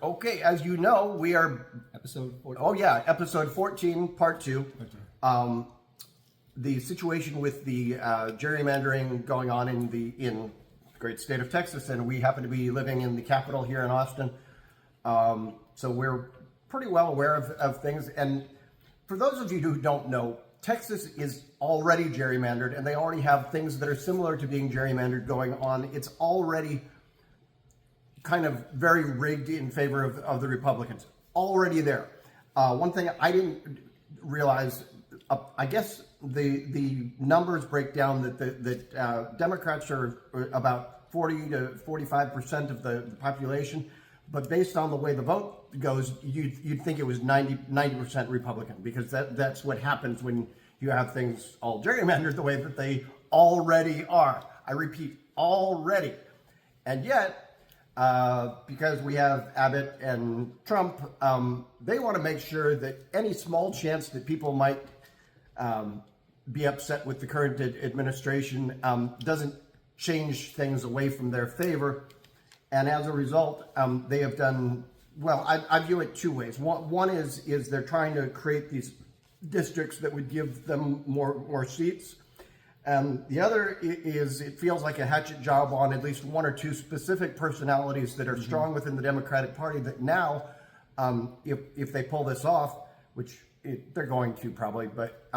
Okay, as you know, we are Episode 14. Oh yeah, episode 14, part 2. The situation with the gerrymandering going on in the great state of Texas, and we happen to be living in the capital here in Austin. So we're pretty well aware of things. And for those of you who don't know, Texas is already gerrymandered, and they already have things that are similar to being gerrymandered going on. It's already kind of very rigged in favor of the Republicans. Already there. One thing I didn't realize, I guess the numbers break down that Democrats are about 40 to 45% of the population, but based on the way the vote goes, you'd think it was 90% Republican, because that's what happens when you have things all gerrymandered the way that they already are. I repeat, already. And yet, because we have Abbott and Trump, they want to make sure that any small chance that people might be upset with the current administration doesn't change things away from their favor. And as a result, they have done, well, I view it two ways. One is they're trying to create these districts that would give them more seats. The other is it feels like a hatchet job on at least one or two specific personalities that are strong within the Democratic Party that now, if they pull this off, which they're going to probably, but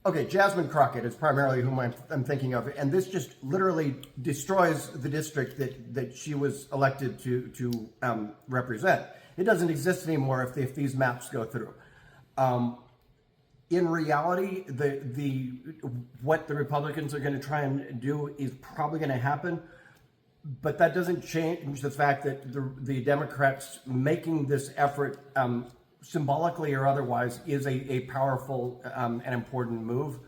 okay, Jasmine Crockett is primarily whom I'm thinking of, and this just literally destroys the district that she was elected to represent. It doesn't exist anymore if these maps go through. In reality, what the Republicans are going to try and do is probably going to happen, but that doesn't change the fact that the Democrats making this effort, symbolically or otherwise, is a powerful and important move.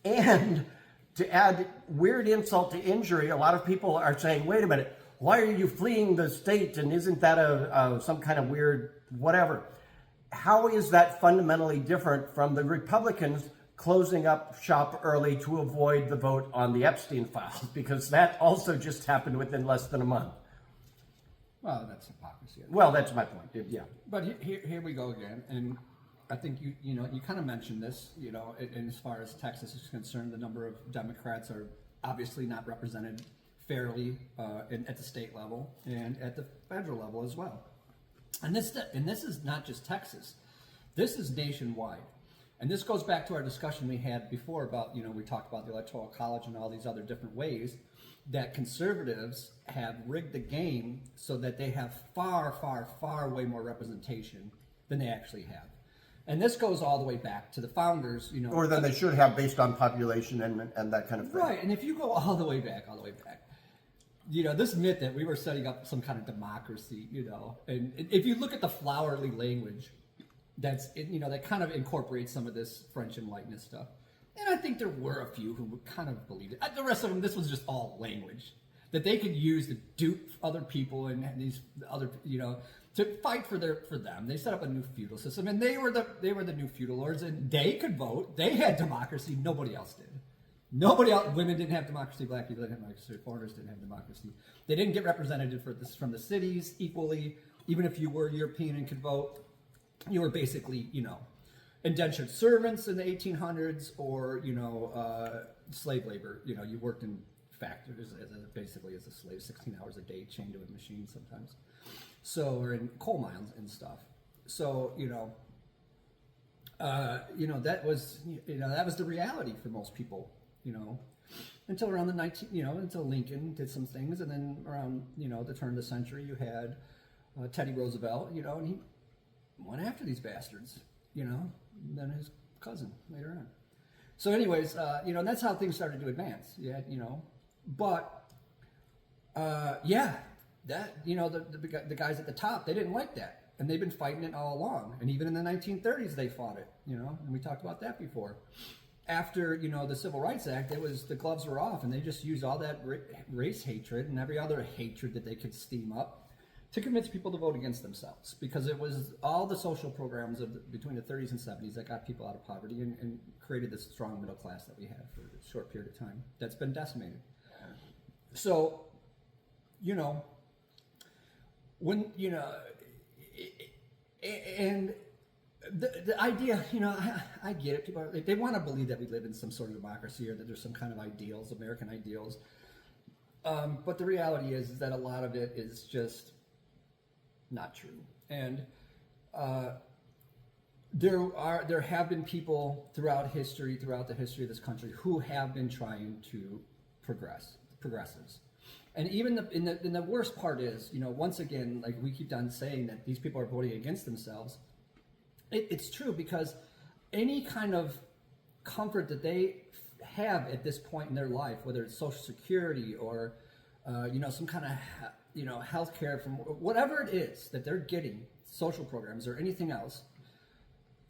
And to add weird insult to injury, a lot of people are saying, wait a minute, why are you fleeing the state, and isn't that some kind of weird whatever? How is that fundamentally different from the Republicans closing up shop early to avoid the vote on the Epstein files? Because that also just happened within less than a month. Well, that's hypocrisy. Well, that's my point. Yeah. But here we go again, and I think you kind of mentioned this. And as far as Texas is concerned, the number of Democrats are obviously not represented fairly at the state level and at the federal level as well. And this is not just Texas. This is nationwide. And this goes back to our discussion we had before about, we talked about the Electoral College and all these other different ways that conservatives have rigged the game so that they have far, far, far way more representation than they actually have. And this goes all the way back to the founders, Or than they should have based on population and that kind of thing. Right. And if you go all the way back, this myth that we were setting up some kind of democracy, and if you look at the flowery language, that kind of incorporates some of this French Enlightenment stuff. And I think there were a few who kind of believed it. The rest of them, this was just all language that they could use to dupe other people and these other, to fight for them. They set up a new feudal system, and they were the new feudal lords, and they could vote. They had democracy. Nobody else did. Nobody else. Women didn't have democracy. Black people didn't have democracy. Foreigners didn't have democracy. They didn't get represented from the cities equally. Even if you were European and could vote, you were basically, indentured servants in the 1800s, or slave labor. You worked in factories basically as a slave, 16 hours a day, chained to a machine sometimes. So, or in coal mines and stuff. So, that was the reality for most people. Until around until Lincoln did some things, and then around, the turn of the century, you had Teddy Roosevelt, and he went after these bastards, and then his cousin later on. So anyways, and that's how things started to advance. Yeah, but the guys at the top, they didn't like that, and they've been fighting it all along. And even in the 1930s, they fought it, and we talked about that before. After, the Civil Rights Act, the gloves were off, and they just used all that race hatred and every other hatred that they could steam up to convince people to vote against themselves, because it was all the social programs between the 30s and 70s that got people out of poverty and created this strong middle class that we have for a short period of time that's been decimated. So you know, when, you know, and the idea, you know, I get it. People they want to believe that we live in some sort of democracy or that there's some kind of ideals, American ideals. But the reality is that a lot of it is just not true. And there have been people throughout the history of this country who have been trying to progressives. And even in the worst part is, you know, once again, like we keep on saying that these people are voting against themselves. It's true, because any kind of comfort that they have at this point in their life, whether it's Social Security or, you know, some kind of, you know, health care from whatever it is that they're getting, social programs or anything else,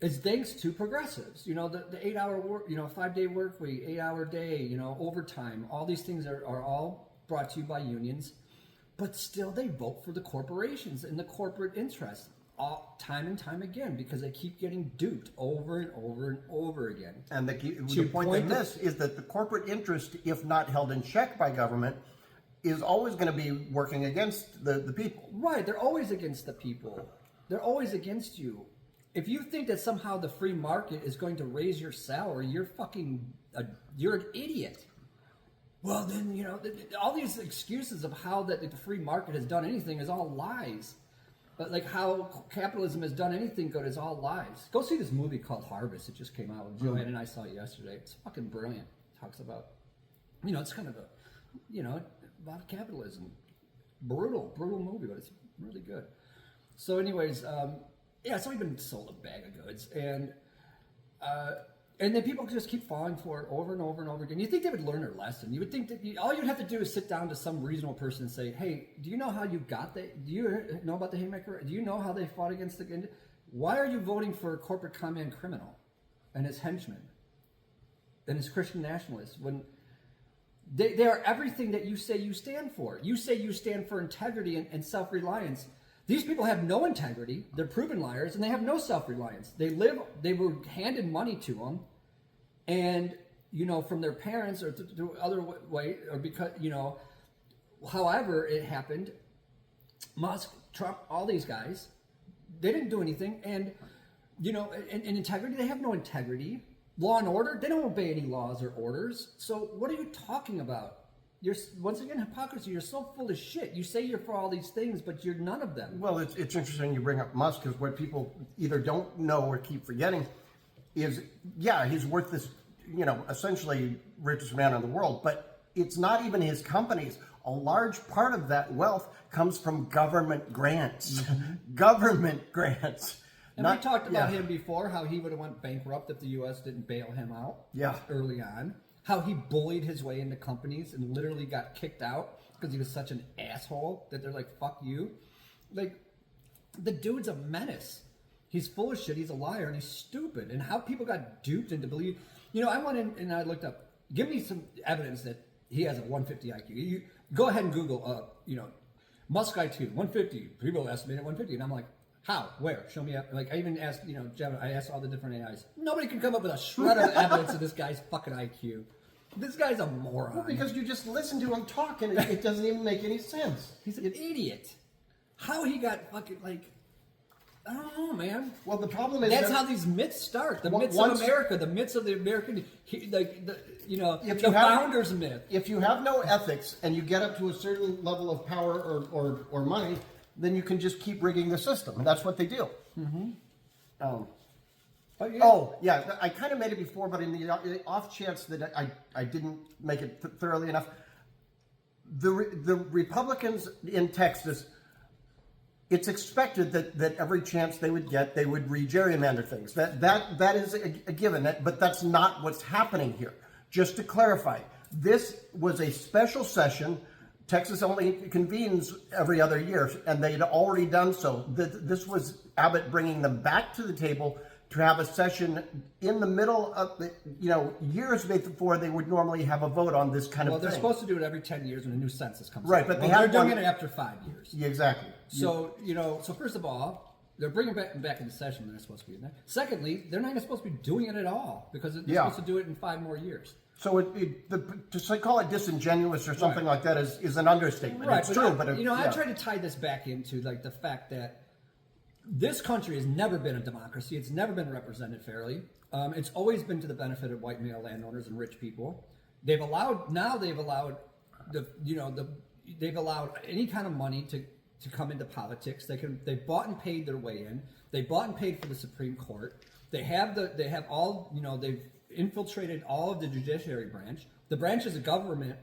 is thanks to progressives. You know, the 8-hour work, you know, 5-day work week, 8-hour day, you know, overtime, all these things are all brought to you by unions, but still they vote for the corporations and the corporate interests. All, time and time again, because they keep getting duped over and over and over again. And the point in this is that the corporate interest, if not held in check by government, is always going to be working against the people. Right, they're always against the people. They're always against you. If you think that somehow the free market is going to raise your salary, you're you're an idiot. Well, then, you know, all these excuses of how that the free market has done anything is all lies. But like how capitalism has done anything good is all lies. Go see this movie called Harvest. It just came out. Joanne and I saw it yesterday. It's fucking brilliant. It talks about, you know, it's kind of a, you know, about capitalism. Brutal movie, but it's really good. So anyways, yeah, so we've been sold a bag of goods. And then people just keep falling for it over and over and over again. You think they would learn their lesson. You would think that all you'd have to do is sit down to some reasonable person and say, hey, do you know how you got that? Do you know about the Haymaker? Do you know how they fought against the... Why are you voting for a corporate command criminal and his henchmen and his Christian nationalists when they are everything that you say you stand for? You say you stand for integrity and self-reliance. These people have no integrity. They're proven liars, and they have no self-reliance. They were handed money to them, and, you know, from their parents or through other way, or because, you know, however it happened, Musk, Trump, all these guys, they didn't do anything. And, you know, and integrity, they have no integrity. Law and order, they don't obey any laws or orders. So what are you talking about? You're, once again, hypocrisy. You're so full of shit. You say you're for all these things, but you're none of them. Well, it's interesting you bring up Musk, because what people either don't know or keep forgetting is, yeah, he's worth this, you know, essentially richest man in the world, but it's not even his companies. A large part of that wealth comes from government grants. Mm-hmm. Government grants. And we talked about him before, how he would have went bankrupt if the U.S. didn't bail him out early on. How he bullied his way into companies and literally got kicked out because he was such an asshole that they're like, fuck you. Like, the dude's a menace. He's full of shit, he's a liar, and he's stupid. And how people got duped into believe. You know, I went in and I looked up, give me some evidence that he has a 150 IQ. You go ahead and Google, you know, Musk IQ, 150. People estimate at 150. And I'm like, how? Where? Show me. Like, I even asked, you know, Gemini, I asked all the different AIs. Nobody can come up with a shred of evidence of this guy's fucking IQ. This guy's a moron. Well, because you just listen to him talk and it doesn't even make any sense. He's an idiot. How he got fucking, like, I don't know, man. Well, the problem is... That's how these myths start. The myths of America, the myths of the American, you know, the founder's myth. If you have no ethics and you get up to a certain level of power or money, then you can just keep rigging the system. And that's what they do. Mm-hmm. Oh, yeah, I kind of made it before, but in the off chance that I didn't make it thoroughly enough, the Republicans in Texas, it's expected that every chance they would get, they would re-gerrymander things. That is a given, but that's not what's happening here. Just to clarify, this was a special session. Texas only convenes every other year, and they'd already done so. This was Abbott bringing them back to the table to have a session in the middle of the, you know, years before they would normally have a vote on this kind of thing. Well, they're supposed to do it every 10 years when a new census comes out. Right, but they're doing it after 5 years. Yeah, exactly. So, you know, so first of all, they're bringing back into session when they're supposed to be in there. Secondly, they're not even supposed to be doing it at all because they're supposed to do it in 5 more years. So to call it disingenuous or something like that is an understatement. Right, It's true, but I try to tie this back into like the fact that this country has never been a democracy. It's never been represented fairly. It's always been to the benefit of white male landowners and rich people. They've allowed any kind of money to come into politics. They bought and paid their way in. They bought and paid for the Supreme Court. They've infiltrated all of the judiciary branch. The branches of government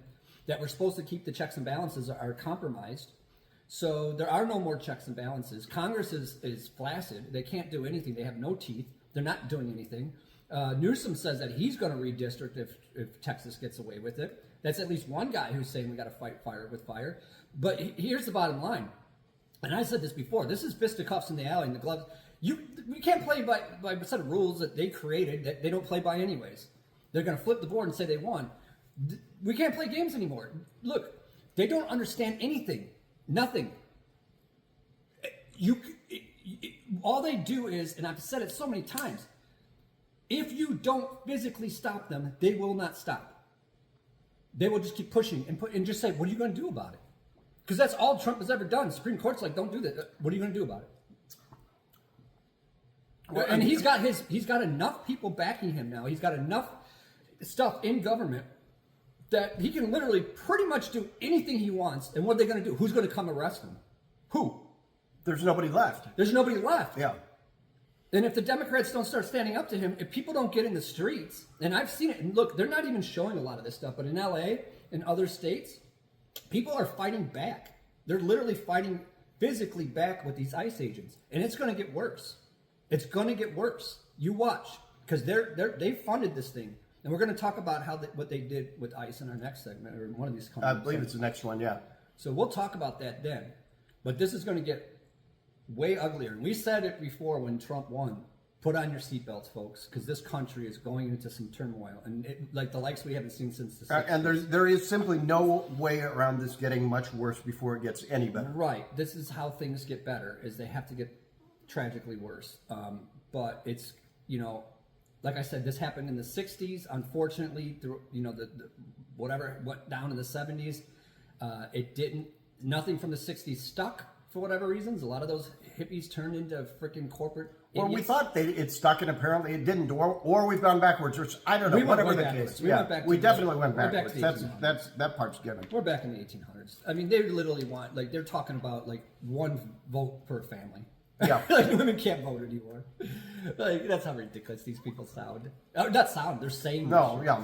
that were supposed to keep the checks and balances are compromised. So there are no more checks and balances. Congress is flaccid. They can't do anything. They have no teeth. They're not doing anything. Newsom says that he's going to redistrict if Texas gets away with it. That's at least one guy who's saying we got to fight fire with fire. But here's the bottom line. And I said this before. This is fisticuffs in the alley and the gloves. We can't play by a set of rules that they created that they don't play by anyways. They're going to flip the board and say they won. We can't play games anymore. Look, they don't understand anything. Nothing. All they do is, and I've said it so many times, if you don't physically stop them, they will not stop. They will just keep pushing and just say, what are you going to do about it? Because that's all Trump has ever done. Supreme Court's like, don't do that. What are you going to do about it? Well, and he's got enough people backing him now. He's got enough stuff in government that he can literally pretty much do anything he wants. And what are they going to do? Who's going to come arrest him? Who? There's nobody left. There's nobody left. Yeah. And if the Democrats don't start standing up to him, if people don't get in the streets, and I've seen it, and look, they're not even showing a lot of this stuff, but in LA and other states, people are fighting back. They're literally fighting physically back with these ICE agents. And it's going to get worse. It's going to get worse. You watch. Because they funded this thing. And we're going to talk about what they did with ICE in our next segment, or one of these I believe it's the next one, yeah. So we'll talk about that then. But this is going to get way uglier. And we said it before when Trump won. Put on your seatbelts, folks, because this country is going into some turmoil. And like the likes we haven't seen since the 60s. And there is simply no way around this getting much worse before it gets any better. Right. This is how things get better, is they have to get tragically worse. But it's, like I said, this happened in the 60s. Unfortunately, through, whatever went down in the 70s, it didn't. Nothing from the 60s stuck for whatever reasons. A lot of those hippies turned into freaking corporate idiots. Well, we thought it stuck, and apparently it didn't. Or we've gone backwards. Or I don't know. Whatever the case. We definitely went backwards. That part's given. We're back in the 1800s. I mean, they literally want, like, they're talking about like one vote per family. Yeah. Like, women can't vote anymore. Like, that's how ridiculous these people sound. Not sound, they're saying. No, yeah.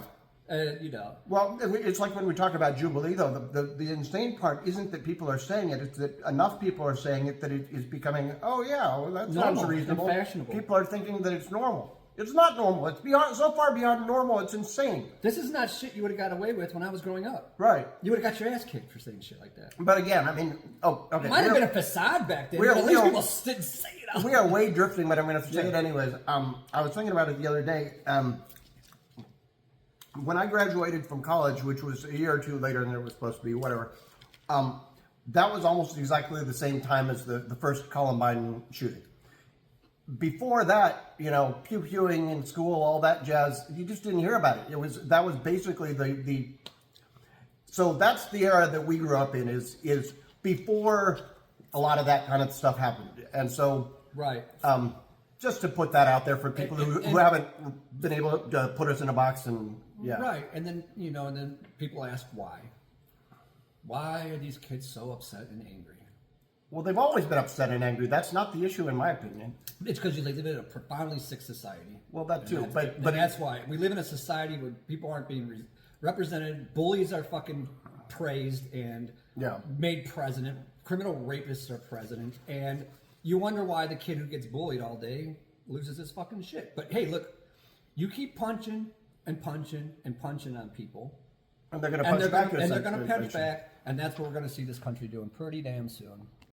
Well, it's like when we talk about Jubilee, though, the insane part isn't that people are saying it, it's that enough people are saying it that it is becoming, that sounds reasonable. And fashionable. People are thinking that it's normal. It's not normal. It's so far beyond normal, it's insane. This is not shit you would have got away with when I was growing up. Right. You would have got your ass kicked for saying shit like that. But again, I mean, okay. Might have been a facade back then, but at least people didn't say it. We are way drifting, but I'm going to say it anyways. I was thinking about it the other day. When I graduated from college, which was a year or two later than it was supposed to be, whatever, that was almost exactly the same time as the first Columbine shooting. Before that, pew-pewing in school, all that jazz, you just didn't hear about it. That was basically so that's the era that we grew up in, is before a lot of that kind of stuff happened. And so, right. Just to put that out there for people who haven't been able to put us in a box and, yeah. Right, and then, and then people ask why. Why are these kids so upset and angry? Well, they've always been upset and angry. That's not the issue, in my opinion. It's because you live in a profoundly sick society. Well, that too. But that's why. We live in a society where people aren't being represented. Bullies are fucking praised and made president. Criminal rapists are president. And you wonder why the kid who gets bullied all day loses his fucking shit. But hey, look, you keep punching and punching and punching on people. And they're going to punch back. And they're going to punch back. And that's what we're going to see this country doing pretty damn soon.